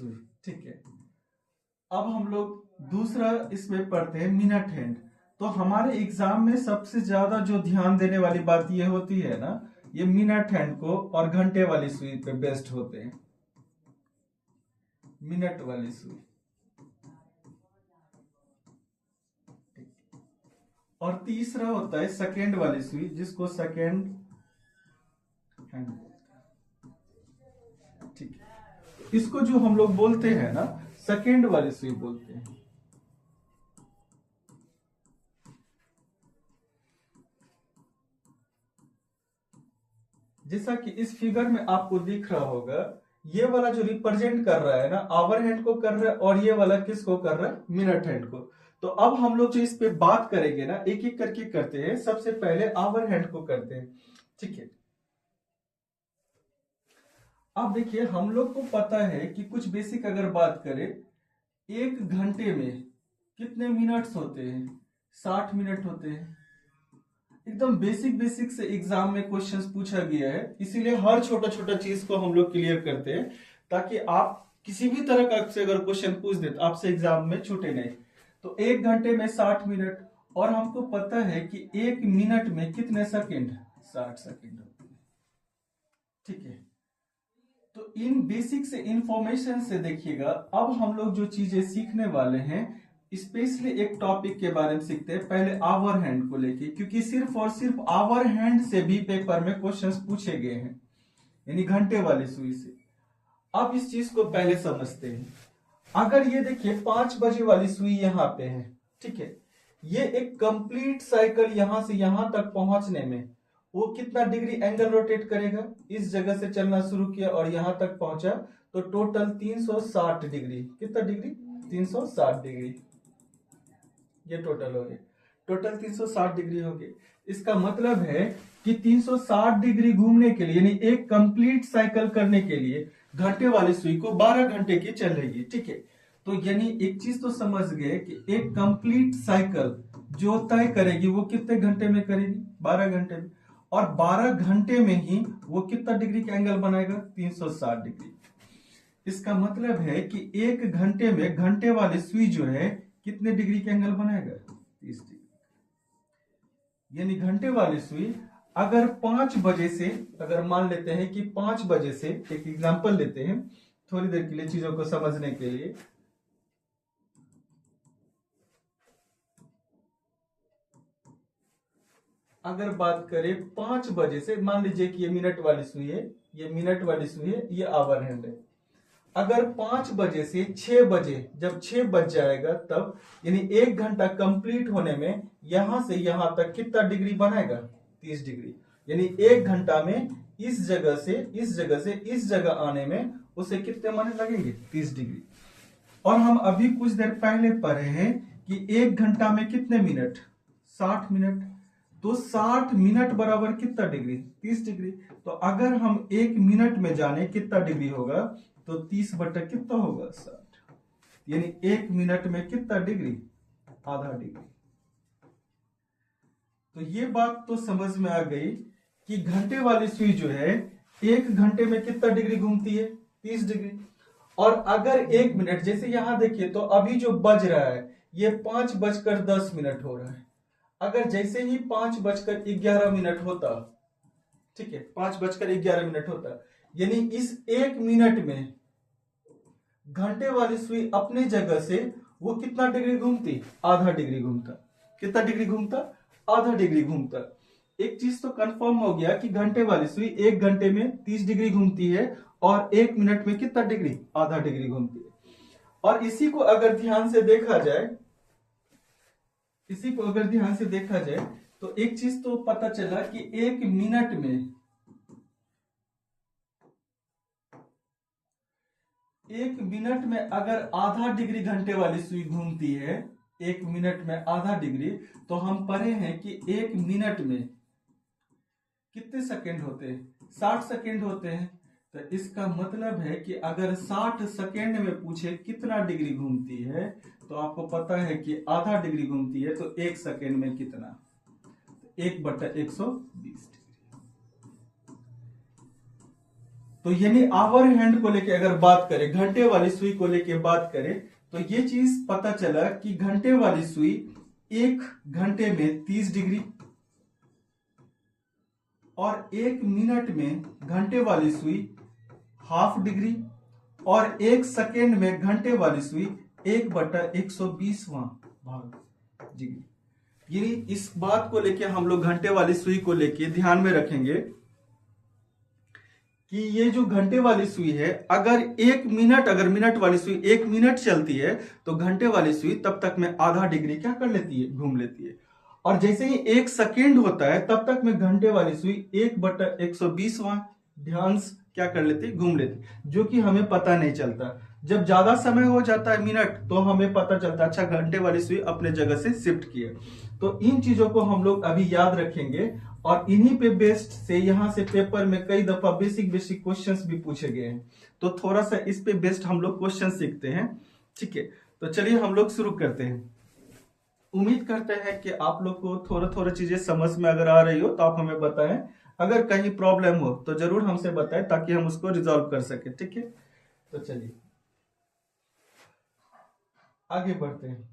सुई। ठीक है, अब हम लोग दूसरा इसमें पढ़ते हैं मिनट हैंड। तो हमारे एग्जाम में सबसे ज्यादा जो ध्यान देने वाली बात ये होती है ना, ये मिनट हैंड को और घंटे वाली सुई पे बेस्ड होते हैं। मिनट वाली सुई और तीसरा होता है सेकेंड वाली सुई, जिसको सेकेंड हैंड बोलते हैं। ठीक है, इसको जो हम लोग बोलते हैं ना, सेकेंड वाली सुई बोलते हैं। जैसा कि इस फिगर में आपको दिख रहा होगा, ये वाला जो रिप्रेजेंट कर रहा है ना, आवर हैंड को कर रहा है, और ये वाला किसको कर रहा है, मिनट हैंड को। तो अब हम लोग जो इस पे बात करेंगे ना, एक एक करके करते हैं। सबसे पहले आवर हैंड को करते हैं। ठीक है, अब देखिए हम लोग को पता है कि कुछ बेसिक अगर बात करें, एक घंटे में कितने मिनट्स होते हैं, 60 मिनट होते हैं। एकदम बेसिक बेसिक से एग्जाम में क्वेश्चंस पूछा गया है, इसीलिए हर छोटा छोटा चीज को हम लोग क्लियर करते हैं, ताकि आप किसी भी तरह का आपसे अगर क्वेश्चन पूछ दे तो आपसे एग्जाम में छूटे नहीं। तो एक घंटे में 60 मिनट, और हमको पता है कि एक मिनट में कितने सेकंड, 60 सेकंड होते हैं। ठीक है, तो इन बेसिक से इंफॉर्मेशन से देखिएगा, अब हम लोग जो चीजें सीखने वाले हैं, स्पेशली एक टॉपिक के बारे में सीखते हैं। पहले आवर हैंड को लेके, क्योंकि सिर्फ और सिर्फ आवर हैंड से भी पेपर में क्वेश्चंस पूछे गए हैं, यानी घंटे वाली सुई से। अब इस चीज को पहले समझते हैं। अगर ये देखिए 5 बजे वाली सुई यहाँ पे है, ठीक है, ये एक कंप्लीट साइकिल यहां से यहां तक पहुंचने में वो कितना डिग्री एंगल रोटेट करेगा। इस जगह से चलना शुरू किया और यहां तक पहुंचा, तो टोटल 360 डिग्री। कितना डिग्री, 360 डिग्री। ये टोटल हो गए, टोटल 360 डिग्री हो गए। इसका मतलब है कि 360 डिग्री घूमने के लिए, यानी एक कंप्लीट साइकिल करने के लिए घंटे वाली सुई को 12 घंटे की चल रही है। ठीक है, तो यानी एक चीज तो समझ गए कि एक कंप्लीट साइकिल जो तय करेगी वो कितने घंटे में करेगी, 12 घंटे में। और 12 घंटे में ही वो कितना डिग्री का एंगल बनाएगा, 360 डिग्री। इसका मतलब है कि एक घंटे में घंटे वाली सुई जो है कितने डिग्री का एंगल बनाएगा, 30 डिग्री। यानी घंटे वाली सुई अगर 5 बजे से, अगर मान लेते हैं कि 5 बजे से, एक एग्जांपल लेते हैं थोड़ी देर के लिए चीजों को समझने के लिए। अगर बात करें 5 बजे से, मान लीजिए कि ये मिनट वाली सुई है, ये मिनट वाली सुई है, ये आवर हैंड है। अगर 5 बजे से 6 बजे, जब 6 बज जाएगा तब, यानी 1 घंटा कंप्लीट होने में यहां से यहां तक कितना डिग्री बनाएगा, 30 डिग्री। यानी 1 घंटा में इस जगह से इस जगह से इस जगह आने में उसे कितने माने लगेंगे, 30 डिग्री। और हम अभी कुछ देर पहले पढ़े हैं कि 1 घंटा में कितने मिनट, 60 मिनट। तो 60 मिनट बराबर कितना डिग्री, 30 डिग्री। तो अगर हम 1 मिनट में जाने कितना डिग्री होगा, तो 30 बटा कितना होगा, 60। यानी 1 मिनट में कितना डिग्री, आधा डिग्री। तो ये बात तो समझ में आ गई कि घंटे वाली सुई जो है 1 घंटे में कितना डिग्री घूमती है, 30 डिग्री। और अगर 1 मिनट, जैसे यहां देखिए तो अभी जो बज रहा है ये 5:10 हो रहा है। अगर जैसे ही 5:11 होता, ठीक है, 5:11 होता, यानी इस 1 मिनट में घंटे वाली सुई अपने जगह से वो कितना डिग्री घूमती, आधा डिग्री घूमता। कितना डिग्री घूमता, आधा डिग्री घूमता। एक चीज तो कंफर्म हो गया कि घंटे वाली सुई 1 घंटे में 30 डिग्री घूमती है, और 1 मिनट में कितना डिग्री, आधा डिग्री घूमती है। और इसी को अगर ध्यान से देखा जाए, इसी को अगर ध्यान से देखा जाए तो एक चीज तो पता चला कि 1 मिनट में, 1 मिनट में अगर आधा डिग्री घंटे वाली सुई घूमती है, 1 मिनट में आधा डिग्री, तो हम पढ़े हैं कि 1 मिनट में कितने सेकंड होते हैं, 60 सेकंड होते हैं। तो इसका मतलब है कि अगर 60 सेकंड में पूछे कितना डिग्री घूमती है, तो आपको पता है कि आधा डिग्री घूमती है, तो 1 सेकंड में कितना, 1/120 डिग्री। तो यानी आवर हैंड को लेके अगर बात करें, घंटे वाली सुई को लेके बात करें, तो ये चीज पता चला कि घंटे वाली सुई 1 घंटे में 30 डिग्री और 1 मिनट में घंटे वाली सुई हाफ डिग्री और 1 सेकेंड में घंटे वाली सुई 1/120वां भाग डिग्री। ये इस बात को लेके हम लोग घंटे वाली सुई को लेके ध्यान में रखेंगे कि ये जो घंटे वाली सुई है, अगर मिनट वाली सुई 1 मिनट चलती है तो घंटे वाली सुई तब तक में आधा डिग्री क्या कर लेती है, घूम लेती है। और जैसे ही 1 सेकेंड होता है तब तक में घंटे वाली सुई 1/120वां ध्यान क्या कर लेती है, घूम लेती, जो कि हमें पता नहीं चलता। जब ज्यादा समय हो जाता है मिनट, तो हमें पता चलता है अच्छा घंटे वाली सुई अपने जगह से शिफ्ट की है। तो इन चीजों को हम लोग अभी याद रखेंगे और इन्हीं पे बेस्ड से यहाँ से पेपर में कई दफा बेसिक क्वेश्चंस भी पूछे गए हैं, तो थोड़ा सा इस पे बेस्ड हम लोग क्वेश्चन सीखते हैं। ठीक है, तो चलिए हम लोग शुरू करते हैं। उम्मीद करते हैं कि आप लोग को थोड़ा थोड़ा चीजें समझ में अगर आ रही हो तो आप हमें बताएं, अगर कहीं प्रॉब्लम हो तो जरूर हमसे बताएं ताकि हम उसको रिजॉल्व कर सके। ठीक है, तो चलिए आगे बढ़ते हैं।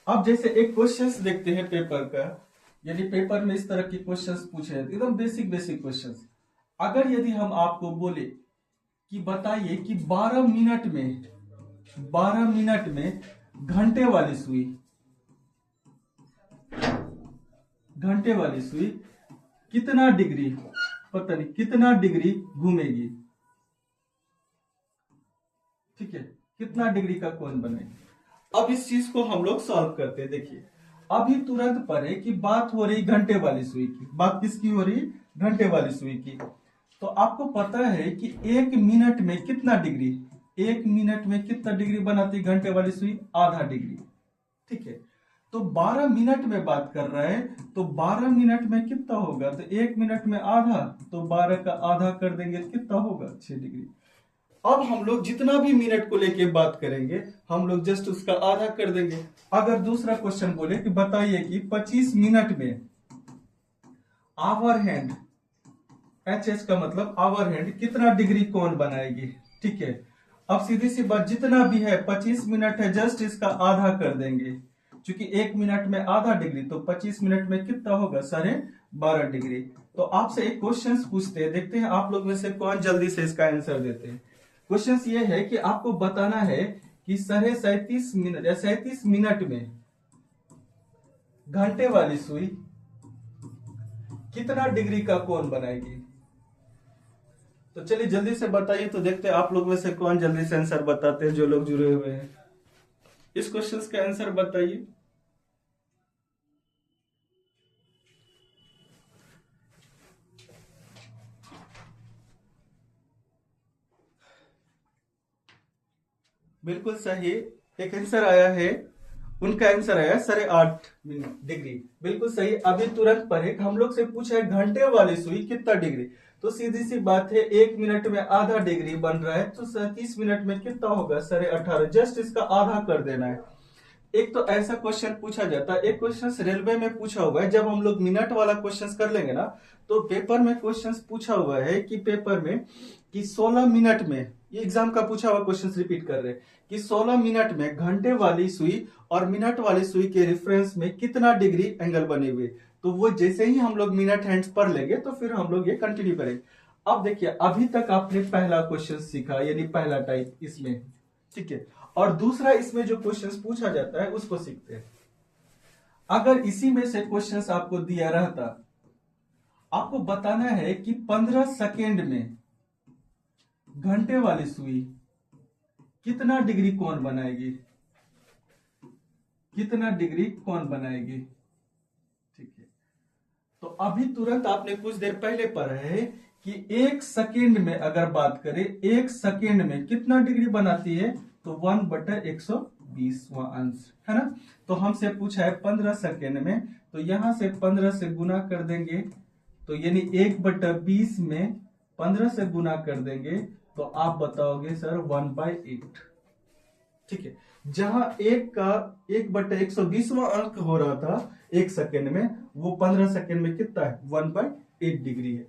अब जैसे एक क्वेश्चंस देखते हैं पेपर का, यदि पेपर में इस तरह के क्वेश्चंस पूछे हैं एकदम बेसिक क्वेश्चंस। अगर यदि हम आपको बोले कि बताइए कि 12 मिनट में घंटे वाली सुई कितना डिग्री, पता नहीं कितना डिग्री घूमेगी। ठीक है, कितना डिग्री का कोण बनेगी। अब इस चीज को हम लोग सॉल्व करते हैं। देखिए अभी तुरंत पढ़े कि बात हो रही घंटे वाली सुई की। बात किसकी हो रही, घंटे वाली सुई की। तो आपको पता है कि 1 मिनट में कितना डिग्री, 1 मिनट में कितना डिग्री बनाती घंटे वाली सुई, आधा डिग्री। ठीक है, तो 12 मिनट में बात कर रहा है, तो 12 मिनट में कितना होगा, तो 1 मिनट में आधा, तो 12 का आधा कर देंगे कितना होगा, 6 डिग्री। अब हम लोग जितना भी मिनट को लेके बात करेंगे हम लोग जस्ट उसका आधा कर देंगे। अगर दूसरा क्वेश्चन बोले कि बताइए कि 25 मिनट में आवर हैंड, एच का मतलब आवर हैंड कितना डिग्री कोण बनाएगी। ठीक है, अब सीधी सी बात, जितना भी है 25 मिनट है, जस्ट इसका आधा कर देंगे, क्योंकि 1 मिनट में आधा डिग्री, तो 25 मिनट में कितना होगा, 12.5 डिग्री। तो आपसे एक क्वेश्चन पूछते हैं, देखते हैं आप लोग में से कौन जल्दी से इसका आंसर देते हैं। क्वेश्चन ये है कि आपको बताना है कि 37 मिनट में घंटे वाली सुई कितना डिग्री का कोण बनाएगी। तो चलिए जल्दी से बताइए, तो देखते हैं आप लोग में से कौन जल्दी से आंसर बताते हैं। जो लोग जुड़े हुए हैं इस क्वेश्चन का आंसर बताइए। बिल्कुल सही, एक आंसर आया है, उनका आंसर आया 8.5 डिग्री। बिल्कुल सही। अभी तुरंत पर एक हम लोग से पूछा है घंटे वाली सुई कितना डिग्री, तो सीधी सी बात है 1 मिनट में आधा डिग्री बन रहा है, तो 30 मिनट में कितना होगा, 18.5, जस्ट इसका आधा कर देना है। एक तो ऐसा क्वेश्चन पूछा जाता है, एक क्वेश्चन रेलवे में पूछा हुआ है। जब हम लोग मिनट वाला क्वेश्चन कर लेंगे ना, तो पेपर में क्वेश्चन पूछा हुआ है कि पेपर में कि 16 मिनट में, ये एग्जाम का पूछा हुआ क्वेश्चन रिपीट कर रहे हैं कि 16 मिनट में घंटे वाली सुई और मिनट वाली सुई के रेफरेंस में कितना डिग्री एंगल बने हुए। तो वो जैसे ही हम लोग मिनट हैंड्स पढ़ लेंगे तो फिर हम लोग ये कंटिन्यू करेंगे। अब देखिए अभी तक आपने पहला क्वेश्चन सीखा, यानी पहला टाइप इसमें। ठीक है, और दूसरा इसमें जो क्वेश्चंस पूछा जाता है उसको सीखते हैं। अगर इसी में से क्वेश्चंस आपको दिया रहता, आपको बताना है कि 15 सेकेंड में घंटे वाली सुई कितना डिग्री कोण बनाएगी, कितना डिग्री कोण बनाएगी। ठीक है, तो अभी तुरंत आपने कुछ देर पहले पढ़ा है कि 1 सेकेंड में अगर बात करें, 1 सेकेंड में कितना डिग्री बनाती है, तो 1/120वां अंश है ना। तो हमसे पूछा है 15 सेकेंड में, तो यहां से 15 से गुना कर देंगे, तो यानी 1/20 में 15 से गुना कर देंगे, तो आप बताओगे सर 1/8। ठीक है, जहां 1 का 1/120वां अंक हो रहा था 1 सेकेंड में, वो 15 सेकेंड में कितना है, 1/8 8 डिग्री है।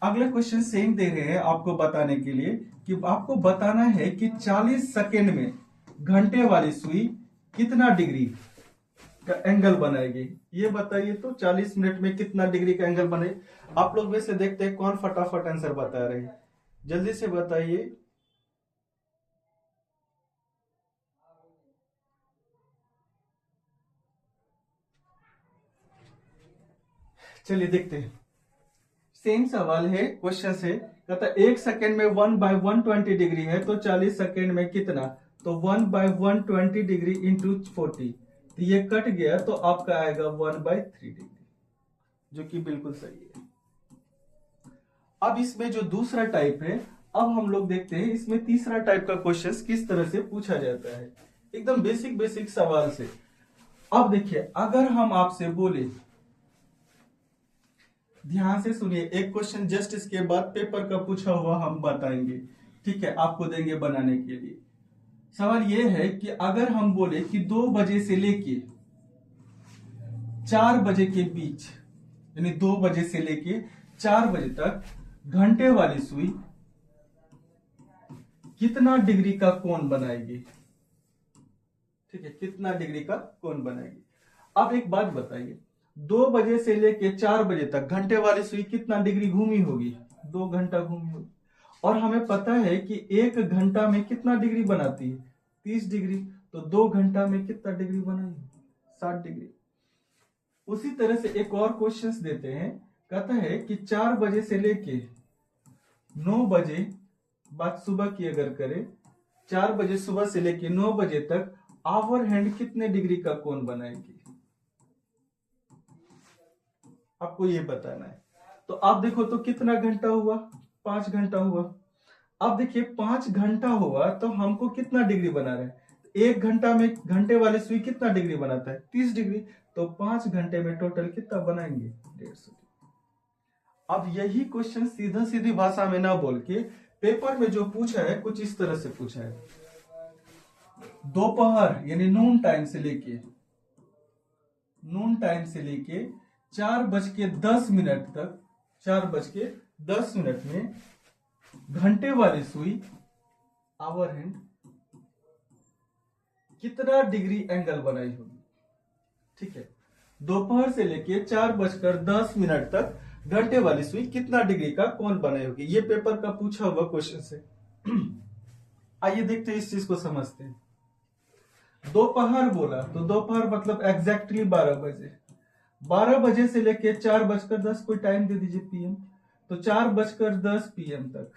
अगला क्वेश्चन सेम दे रहे हैं आपको बताने के लिए कि आपको बताना है कि 40 सेकेंड में घंटे वाली सुई कितना डिग्री का एंगल बनाएगी। ये बताइए तो 40 मिनट में कितना डिग्री का एंगल बने। आप लोग में से देखते हैं कौन फटाफट आंसर बता रहे हैं, जल्दी से बताइए। चलिए देखते हैं। सेम सवाल है, क्वेश्चन से कहता 1 सेकेंड में 1/120 डिग्री है तो 40 सेकेंड में कितना, तो 1/120 डिग्री इंटू 40, तो ये कट गया तो आपका आएगा 1/3 डिग्री, जो कि बिल्कुल सही है। अब इसमें जो दूसरा टाइप है, अब हम लोग देखते हैं इसमें तीसरा टाइप का क्वेश्चन किस तरह से पूछा जाता है, एकदम बेसिक बेसिक सवाल से। अब देखिए, अगर हम आपसे बोले, ध्यान से सुनिए, एक क्वेश्चन जस्ट इसके बाद पेपर का पूछा हुआ हम बताएंगे, ठीक है, आपको देंगे बनाने के लिए। सवाल यह है कि अगर हम बोले कि 2 बजे से लेके 4 बजे के बीच, यानी 2 बजे से लेके 4 बजे तक घंटे वाली सुई कितना डिग्री का कोण बनाएगी, ठीक है, कितना डिग्री का कोण बनाएगी। अब एक बात बताइए, 2 बजे से लेके 4 बजे तक घंटे वाली सुई कितना डिग्री घूमी होगी, 2 घंटा घूमी होगी। और हमें पता है कि 1 घंटा में कितना डिग्री बनाती है, 30 डिग्री, तो 2 घंटा में कितना डिग्री बनाएगी, 60 डिग्री। उसी तरह से एक और क्वेश्चन देते हैं, कहता है कि 4 बजे से लेके 9 बजे, बात सुबह की अगर करें, 4 बजे सुबह से लेके 9 बजे तक आवर हैंड कितने डिग्री का कोण बनाएगी, आपको ये बताना है। तो आप देखो तो कितना घंटा हुआ, 5 घंटा हुआ। अब देखिए 5 घंटा हुआ तो हमको कितना डिग्री बना रहा है, 1 घंटा में घंटे वाले सुई कितना डिग्री बनाता है, 30 डिग्री, तो 5 घंटे में टोटल कितना बनाएंगे, 150 डिग्री। अब यही क्वेश्चन सीधा सीधी भाषा में ना बोल के पेपर में जो पूछा है कुछ इस तरह से पूछा है, दोपहर यानी नून टाइम से लेके 4:10 तक, 4:10 में घंटे वाली सुई आवर हैंड कितना डिग्री एंगल बनाई होगी, ठीक है। दोपहर से लेके 4:10 तक घंटे वाली सुई कितना डिग्री का कोण बनाई होगी, ये पेपर का पूछा हुआ क्वेश्चन से। आइए देखते हैं, इस चीज को समझते हैं। दोपहर बोला तो दोपहर मतलब एग्जैक्टली 12 बजे, 12 बजे से लेके 4:10 कोई टाइम दे दीजिए पीएम, तो 4:10 पीएम तक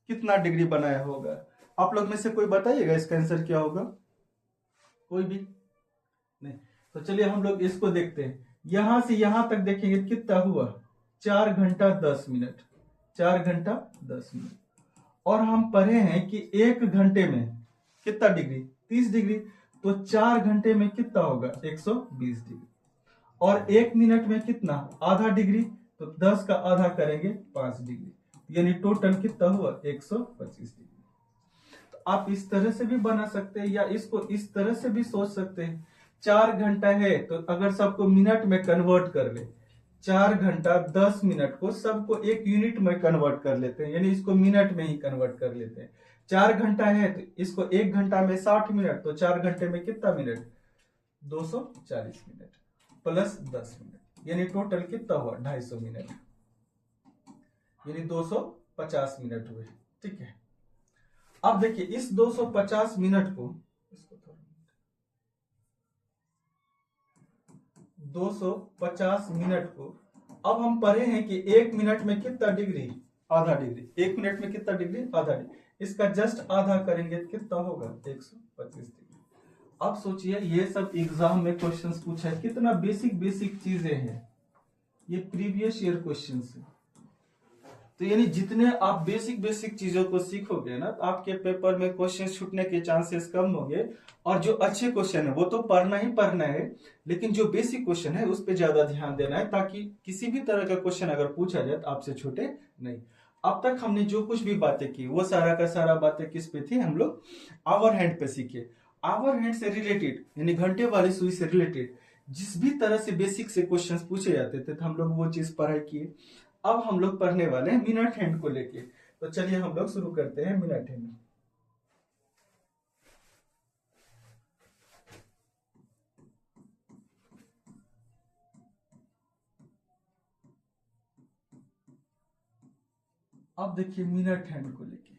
कितना डिग्री बनाया होगा। आप लोग में से कोई बताइएगा इसका आंसर क्या होगा, कोई भी नहीं। तो चलिए हम लोग इसको देखते हैं, यहां से यहां तक देखेंगे कितना हुआ, 4 घंटा 10 मिनट, 4 घंटा 10 मिनट। और हम पढ़े हैं कि 1 घंटे में कितना डिग्री, 30 डिग्री, तो 4 घंटे में कितना होगा, 120 डिग्री। और 1 मिनट में कितना, आधा डिग्री, तो 10 का आधा करेंगे 5 डिग्री, यानी टोटल कितना हुआ, 125 डिग्री। तो आप इस तरह से भी बना सकते हैं, या इसको इस तरह से भी सोच सकते हैं। 4 घंटा है तो अगर सबको मिनट में कन्वर्ट कर ले, 4 घंटा 10 मिनट को सबको एक यूनिट में कन्वर्ट कर लेते हैं, यानी इसको मिनट में ही कन्वर्ट कर लेते हैं। 4 घंटा है तो इसको 1 घंटा में 60 मिनट, तो 4 घंटे में कितना मिनट, 240 मिनट प्लस 10 मिनट, यानी टोटल कितना हुआ, 250 मिनट, यानी 250 मिनट हुए, ठीक है। अब देखिए इस 250 मिनट को, इसको 250 मिनट को अब हम पढ़े हैं कि 1 मिनट में कितना डिग्री, आधा डिग्री, 1 मिनट में कितना डिग्री, आधा डिग्री, इसका जस्ट आधा करेंगे तो कितना होगा, 125 डिग्री। अब सोचिए ये सब एग्जाम में क्वेश्चंस पूछा है, कितना बेसिक बेसिक चीजें हैं, ये प्रीवियस ईयर क्वेश्चंस है। तो यानी जितने आप बेसिक बेसिक चीजों को सीखोगे ना, तो आपके पेपर में क्वेश्चन छूटने के चांसेस कम होंगे। और जो अच्छे क्वेश्चन है वो तो पढ़ना ही पढ़ना है, लेकिन जो बेसिक क्वेश्चन है उस पर ज्यादा ध्यान देना है, ताकि किसी भी तरह का क्वेश्चन अगर पूछा जाए तो आपसे छूटे नहीं। अब तक हमने जो कुछ भी बातें की वो सारा का सारा बातें किस पे थी, हम लोग आवर हैंड पे सीखे। आवर हैंड से रिलेटेड यानी घंटे वाली सुई से रिलेटेड जिस भी तरह से बेसिक से क्वेश्चंस पूछे जाते थे तो हम लोग वो चीज पढ़ाई किए। अब हम लोग पढ़ने वाले हैं मिनट हैंड को लेके। तो चलिए हम लोग शुरू करते हैं मिनट हैंड। अब देखिए मिनट हैंड को लेके,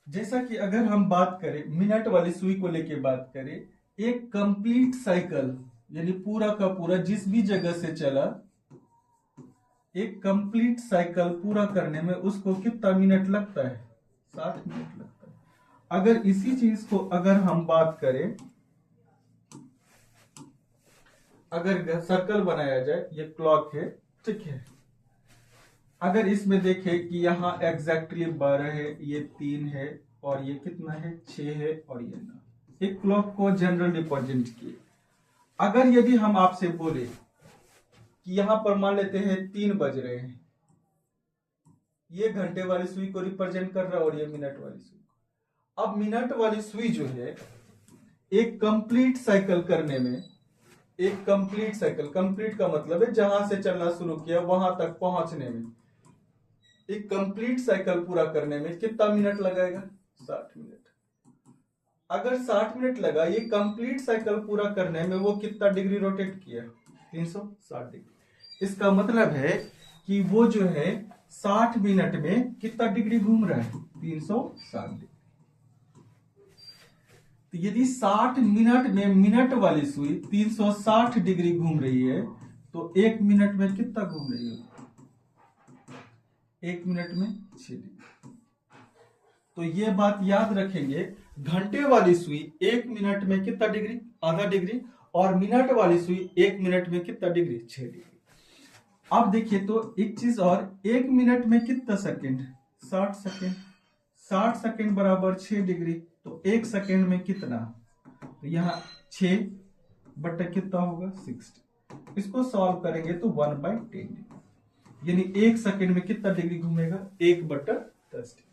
जैसा कि अगर हम बात करें मिनट वाली सुई को लेके बात करें, एक कंप्लीट साइकिल यानी पूरा का पूरा जिस भी जगह से चला, एक कंप्लीट साइकिल पूरा करने में उसको कितना मिनट लगता है? 60 मिनट लगता है। अगर इसी चीज को अगर हम बात करें, अगर सर्कल बनाया जाए, ये क्लॉक है, ठीक है, अगर इसमें देखें कि यहाँ एग्जैक्टली 12 है, ये 3 है, और ये कितना है? 6 है, और ये 9। एक क्लॉक को जनरल रिप्रेजेंट किए। अगर यदि हम आपसे बोले कि यहां पर मान लेते हैं 3 बज रहे हैं, ये घंटे वाली सुई को रिप्रेजेंट कर रहा है और ये मिनट वाली सुई। अब मिनट वाली सुई जो है एक कंप्लीट साइकिल करने में, एक कंप्लीट साइकिल, कंप्लीट का मतलब है जहां से चलना शुरू किया वहां तक पहुंचने में, एक कंप्लीट साइकिल पूरा करने में कितना मिनट लगाएगा? 60 मिनट। अगर 60 मिनट लगा ये कंप्लीट साइकिल पूरा करने में, वो कितना डिग्री रोटेट किया? 360 डिग्री। इसका मतलब है कि वो जो है 60 मिनट में कितना डिग्री घूम रहा है? 360 डिग्री। तो यदि 60 मिनट में मिनट वाली सुई 360 डिग्री घूम रही है, तो 1 मिनट में कितना घूम रही है? 1 मिनट में 6 डिग्री। तो ये बात याद रखेंगे, घंटे वाली सुई 1 मिनट में कितना डिग्री? आधा डिग्री। और मिनट वाली सुई 1 मिनट में कितना डिग्री? 6 डिग्री। अब देखिए तो एक चीज और, 1 मिनट में कितना सेकंड? 60 सेकंड। 60 सेकंड बराबर 6 डिग्री। तो 1 सेकंड में कितना? तो यहाँ 6 बटा कितना होगा? 60। इसको सॉल्व करेंगे तो 1/10 डिग्री, यानी 1 सेकंड में कितना डिग्री घूमेगा? 1/10 डिग्री।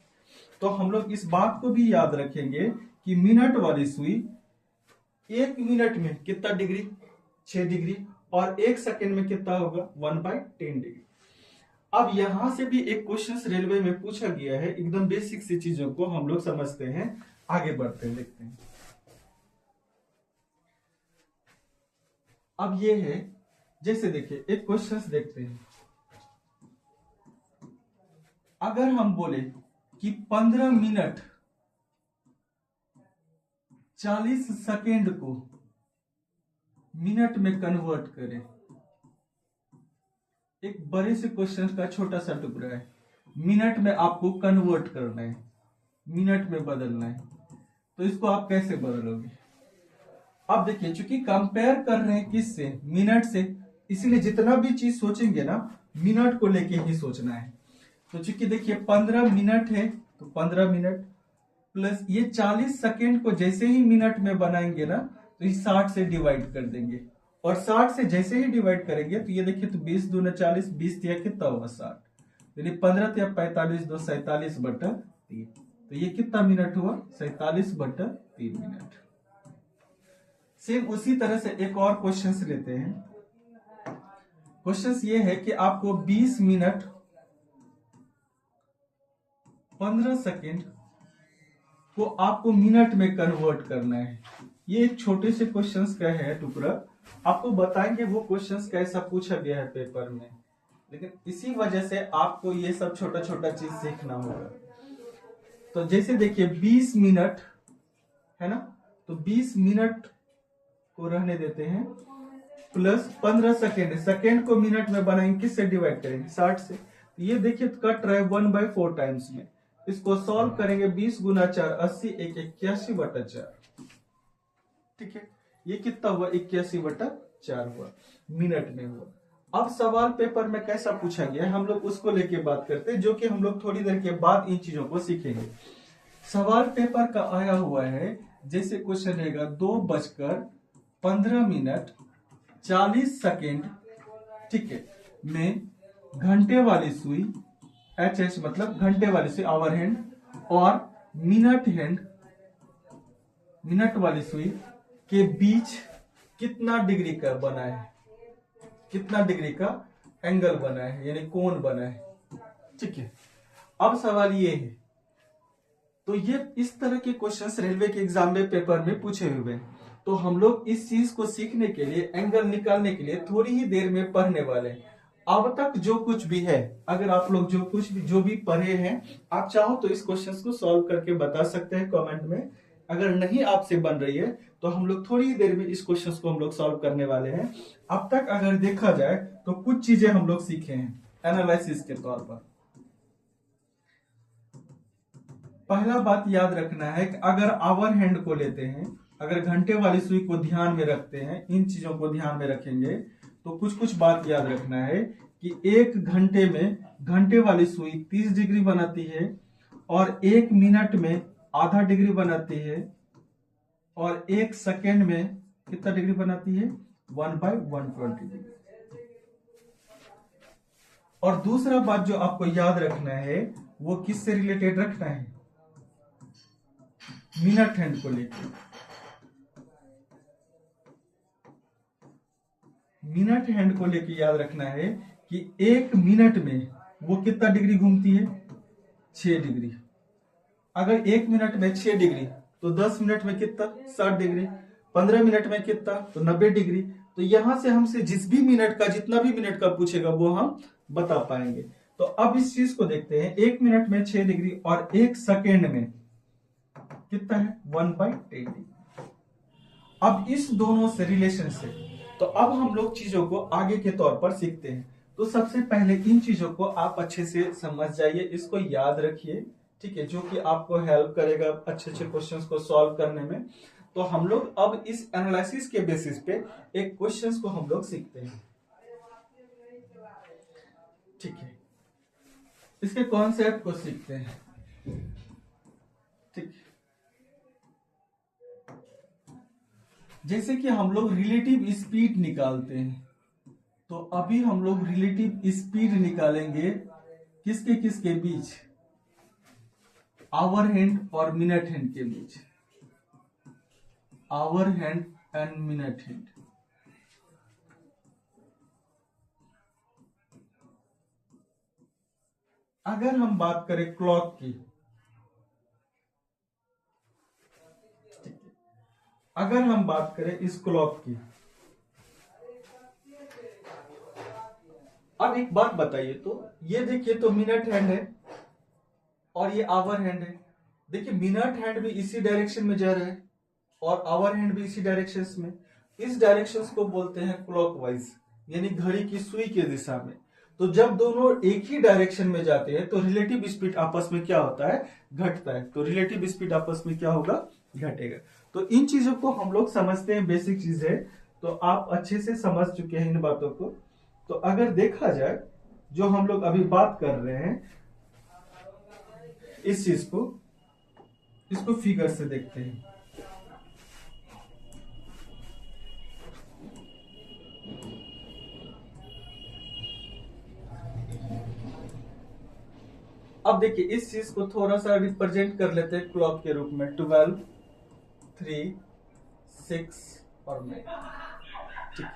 तो हम लोग इस बात को भी याद रखेंगे कि मिनट वाली सुई 1 मिनट में कितना डिग्री? 6 डिग्री। और 1 सेकंड में कितना होगा? 1/10 डिग्री। अब यहां से भी एक क्वेश्चन रेलवे में पूछा गया है, एकदम बेसिक सी चीजों को हम लोग समझते हैं, आगे बढ़ते हैं, देखते हैं। अब ये है, जैसे देखिए एक क्वेश्चन देखते हैं। अगर हम बोले कि 15 मिनट 40 सेकेंड को मिनट में कन्वर्ट करें, एक बड़े से क्वेश्चन का छोटा सा टुकड़ा है, मिनट में आपको कन्वर्ट करना है, मिनट में बदलना है, तो इसको आप कैसे बदलोगे? अब देखिए, चूंकि कंपेयर कर रहे हैं किससे? मिनट से, इसलिए जितना भी चीज सोचेंगे ना मिनट को लेके ही सोचना है। तो चूंकि देखिए 15 मिनट है तो 15 मिनट प्लस ये 40 सेकेंड को जैसे ही मिनट में बनाएंगे ना तो ये 60 से डिवाइड कर देंगे, और 60 से जैसे ही डिवाइड करेंगे तो ये देखिए तो 20 दूना 40, 20 तिया कितना होगा? 60, यानी 15 तिया 45, 2 47/3। तो ये कितना मिनट हुआ? 47/3 मिनट। सेम उसी तरह से एक और क्वेश्चन लेते हैं। क्वेश्चन ये है कि आपको 20 मिनट 15 सेकेंड को आपको मिनट में कन्वर्ट करना है। ये एक छोटे से क्वेश्चंस का है टुकड़ा, आपको बताएंगे वो क्वेश्चंस कैसा पूछा गया है पेपर में, लेकिन इसी वजह से आपको ये सब छोटा छोटा चीज सीखना होगा। तो जैसे देखिए 20 मिनट है ना, तो 20 मिनट को रहने देते हैं प्लस 15 सेकेंड, सेकेंड को मिनट में बनाएंगे, किससे डिवाइड करेंगे? 60 से। तो ये देखिए कट रहा है 1/4 टाइम्स में। इसको सॉल्व करेंगे 20 गुना 4 80, 81/4। ठीक है, ये कितना हुआ? 81/4 हुआ, मिनट में हुआ। अब सवाल पेपर में कैसा पूछा गया है हम लोग उसको लेके बात करते हैं, जो कि हम लोग थोड़ी देर के बाद इन चीजों को सीखेंगे। सवाल पेपर का आया हुआ है, जैसे क्वेश्चन रहेगा 2:15 40 सेकेंड, ठीक है, में घंटे वाली सुई HH मतलब घंटे वाली सुई आवर हैंड और मिनट हैंड मिनट वाली सुई के बीच कितना डिग्री का बना है, कितना डिग्री का एंगल बना है, यानी कोण बना है। ठीक है, अब सवाल ये है, तो ये इस तरह के क्वेश्चंस रेलवे के एग्जाम में पेपर में पूछे हुए हैं। तो हम लोग इस चीज को सीखने के लिए, एंगल निकालने के लिए थोड़ी ही देर में पढ़ने वाले हैं। अब तक जो कुछ भी है, अगर आप लोग जो भी पढ़े हैं, आप चाहो तो इस क्वेश्चंस को सॉल्व करके बता सकते हैं कमेंट में। अगर नहीं आपसे बन रही है तो हम लोग थोड़ी ही देर में इस क्वेश्चंस को हम लोग सॉल्व करने वाले हैं। अब तक अगर देखा जाए तो कुछ चीजें हम लोग सीखे हैं एनालिसिस के तौर पर। पहला बात याद रखना है कि अगर आवर हैंड को लेते हैं, अगर घंटे वाली सुई को ध्यान में रखते हैं, इन चीजों को ध्यान में रखेंगे तो कुछ कुछ बात याद रखना है कि एक घंटे में घंटे वाली सुई 30 डिग्री बनाती है और एक मिनट में आधा डिग्री बनाती है और एक सेकेंड में कितना डिग्री बनाती है, 1/120 डिग्री। और दूसरा बात जो आपको याद रखना है वो किससे रिलेटेड रखना है, मिनट हैंड को लेकर। मिनट हैंड को लेकर याद रखना है कि एक मिनट में वो कितना डिग्री घूमती है, 6 डिग्री। अगर एक मिनट में 6 डिग्री तो 10 मिनट में कितना, 60 डिग्री। 15 मिनट में कितना, तो 90 डिग्री। तो यहां से हमसे जिस भी मिनट का, जितना भी मिनट का पूछेगा वो हम बता पाएंगे। तो अब इस चीज को देखते हैं, एक मिनट में 6 डिग्री और एक सेकेंड में कितना है, 1/10 डिग्री। अब इस दोनों से रिलेशन से तो अब हम लोग चीजों को आगे के तौर पर सीखते हैं। तो सबसे पहले इन चीजों को आप अच्छे से समझ जाइए, इसको याद रखिए, ठीक है, जो कि आपको हेल्प करेगा अच्छे अच्छे क्वेश्चंस को सॉल्व करने में। तो हम लोग अब इस एनालिसिस के बेसिस पे एक क्वेश्चंस को हम लोग सीखते हैं। ठीक है, इसके कॉन्सेप्ट को सीखते हैं। ठीक, जैसे कि हम लोग रिलेटिव स्पीड निकालते हैं, तो अभी हम लोग रिलेटिव स्पीड निकालेंगे किसके किसके बीच, आवर हैंड और मिनट हैंड के बीच, hour hand and minute hand. अगर हम बात करें क्लॉक की, अगर हम बात करें इस क्लॉक की, अब एक बात बताइए, तो ये देखिए, तो मिनट हैंड है और ये आवर हैंड है। देखिए मिनट हैंड भी इसी डायरेक्शन में जा रहा है और आवर हैंड भी इसी डायरेक्शन में। इस डायरेक्शन को बोलते हैं क्लॉकवाइज, यानी घड़ी की सुई के दिशा में। तो जब दोनों एक ही डायरेक्शन में जाते हैं तो रिलेटिव स्पीड आपस में क्या होता है, घटता है। तो रिलेटिव स्पीड आपस में क्या होगा, घटेगा। तो इन चीजों को हम लोग समझते हैं, बेसिक चीज है, तो आप अच्छे से समझ चुके हैं इन बातों को। तो अगर देखा जाए, जो हम लोग अभी बात कर रहे हैं इस चीज को, इसको फिगर से देखते हैं। अब देखिए इस चीज को थोड़ा सा रिप्रेजेंट कर लेते हैं क्लॉक के रूप में, 12, 3, 6 और 9। ठीक,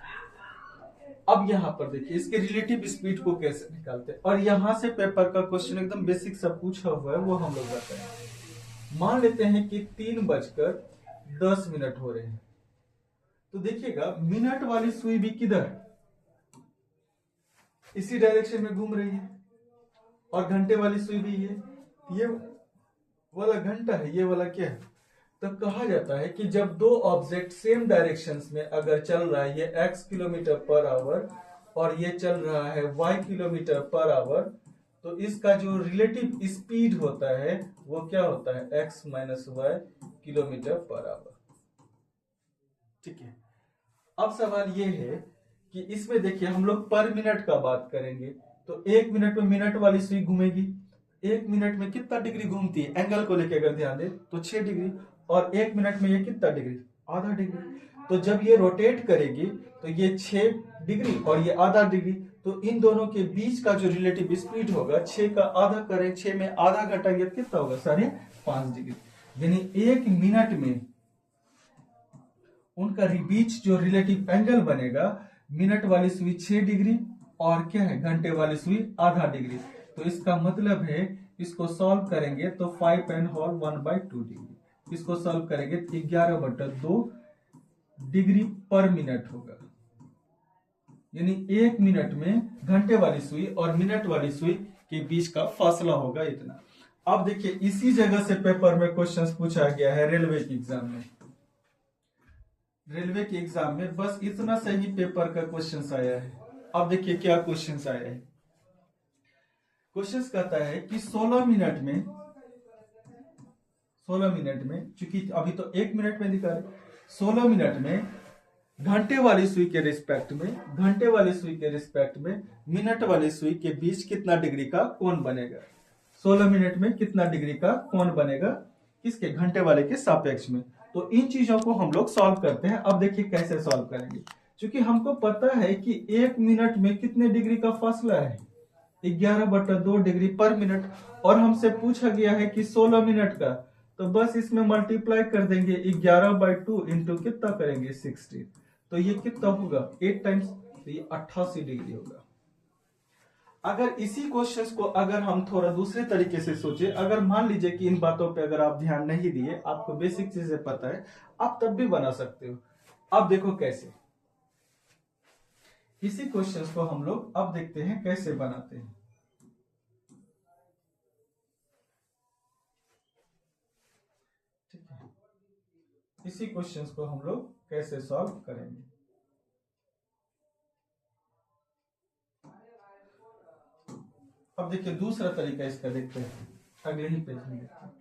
अब यहां पर देखिए इसके रिलेटिव स्पीड को कैसे निकालते हैं, और यहां से पेपर का क्वेश्चन एकदम बेसिक सब पूछा हुआ है, वो हम लोग बताएंगे। मान लेते हैं कि 3:10 हो रहे हैं, तो देखिएगा मिनट वाली सुई भी किधर, इसी डायरेक्शन में घूम रही है, और घंटे वाली सुई भी है, ये वाला घंटा है, ये वाला क्या है। तो कहा जाता है कि जब दो ऑब्जेक्ट सेम डायरेक्शंस में अगर चल रहा है, ये x किलोमीटर पर आवर और ये चल रहा है y किलोमीटर पर आवर, तो इसका जो रिलेटिव स्पीड होता है वो क्या होता है, x minus y kilometre per hour. ठीक है, अब सवाल ये है कि इसमें देखिए हम लोग पर मिनट का बात करेंगे, तो एक मिनट में मिनट वाली सुई घूमेगी, एक मिनट में कितना डिग्री घूमती है, एंगल को लेकर अगर ध्यान दे तो 6 डिग्री, और एक मिनट में ये कितना डिग्री, आधा डिग्री। तो जब ये रोटेट करेगी तो ये 6 डिग्री और ये आधा डिग्री, तो इन दोनों के बीच का जो रिलेटिव स्पीड होगा, 6 का आधा करें, 6 में आधा घटाएंगे कितना होगा, 5.5 डिग्री। यानी एक मिनट में उनका बीच जो रिलेटिव एंगल बनेगा, मिनट वाली सुई 6 डिग्री और क्या है, घंटे वाली सुई आधा डिग्री। तो इसका मतलब है इसको सॉल्व करेंगे तो 5 एंड होल 1/2 डिग्री। इसको सॉल्व करेंगे तो 11/2 डिग्री पर मिनट होगा। यानी 1 मिनट में घंटे वाली सुई और मिनट वाली सुई के बीच का फासला होगा इतना। अब देखिए इसी जगह से पेपर में क्वेश्चंस पूछा गया है रेलवे के एग्जाम में। रेलवे के एग्जाम में बस इतना से ही पेपर का क्वेश्चंस आया है। अब देखिए क्या क्वेश्चंस आया है। क्वेश्चंस कहता है कि 16 मिनट में, चूंकि अभी तो 1 मिनट में दिखा रहे, 16 मिनट में घंटे वाली सुई के रिस्पेक्ट में मिनट वाली सुई के बीच कितना डिग्री का कोण बनेगा। 16 मिनट में कितना डिग्री का कोण बनेगा किसके, घंटे वाले के सापेक्ष में। तो इन चीजों को हम लोग सॉल्व करते हैं। अब देखिए कैसे सॉल्व करेंगे। क्योंकि हमको पता है कि 1 मिनट में कितने डिग्री का फासला है, 11/2 डिग्री पर मिनट, और हमसे पूछा गया है कि 16 मिनट का, तो बस इसमें मल्टीप्लाई कर देंगे 11/2 इंटू कितना करेंगे 16, तो ये कितना होगा 8 टाइम्स, तो ये 88 डिग्री होगा। अगर इसी क्वेश्चंस को अगर हम थोड़ा दूसरे तरीके से सोचे, अगर मान लीजिए कि इन बातों पे अगर आप ध्यान नहीं दिए, आपको बेसिक चीजें पता है, आप तब भी बना सकते हो। अब देखो कैसे, इसी क्वेश्चंस को हम लोग अब देखते हैं कैसे बनाते हैं। ठीक है, इसी क्वेश्चंस को हम लोग कैसे सॉल्व करेंगे। अब देखिए दूसरा तरीका इसका देखते हैं, अगले ही पेज में देखते हैं।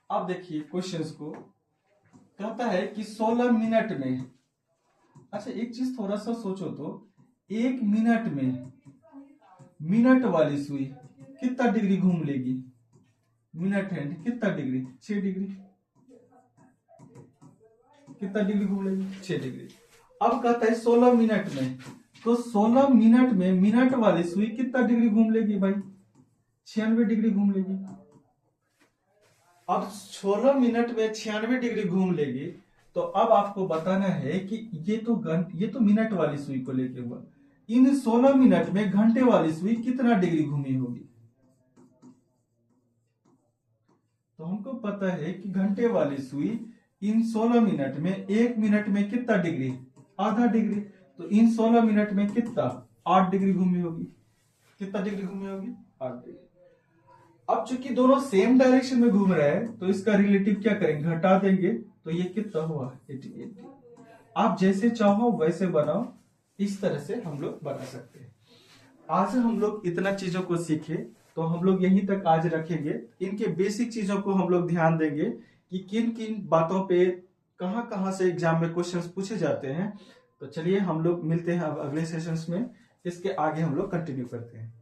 अब देखिए क्वेश्चंस को कहता है कि 16 मिनट में, अच्छा एक चीज थोड़ा सा सोचो तो, 1 मिनट में मिनट वाली सुई कितना डिग्री घूम लेगी, मिनट हैंड कितना डिग्री, 6 डिग्री, कितना डिग्री घूम लेगी 6 डिग्री। अब कहता है 16 मिनट में, तो 16 मिनट में मिनट वाली सुई कितना डिग्री घूम लेगी भाई, 96 डिग्री घूम लेगी। अब 16 मिनट में 96 डिग्री घूम लेगी, तो अब आपको बताना है कि ये तो मिनट वाली सुई को लेके हुआ, इन 16 मिनट में घंटे वाली सुई कितना डिग्री घूमी होगी। तो हमको पता है कि घंटे वाली सुई इन 16 मिनट में 1 मिनट में कितना डिग्री, आधा डिग्री, तो इन 16 मिनट में कितना 8 डिग्री घूमी होगी। कितना डिग्री घूमी होगी, 8 डिग्री। अब चूंकि दोनों सेम डायरेक्शन में घूम रहे हैं, तो इसका रिलेटिव क्या करेंगे, घटा देंगे, तो ये कितना हुआ 88। आप जैसे चाहो वैसे बनाओ, इस तरह से हम लोग बना सकते हैं। आज हम लोग इतना चीजों को सीखे, तो हम लोग यहीं तक आज रखेंगे। इनके बेसिक चीजों को हम लोग ध्यान देंगे कि किन किन बातों पे कहां कहां से एग्जाम में क्वेश्चंस पूछे जाते हैं। तो चलिए हम लोग मिलते हैं अब अगले सेशंस में, इसके आगे हम लोग कंटिन्यू करते हैं।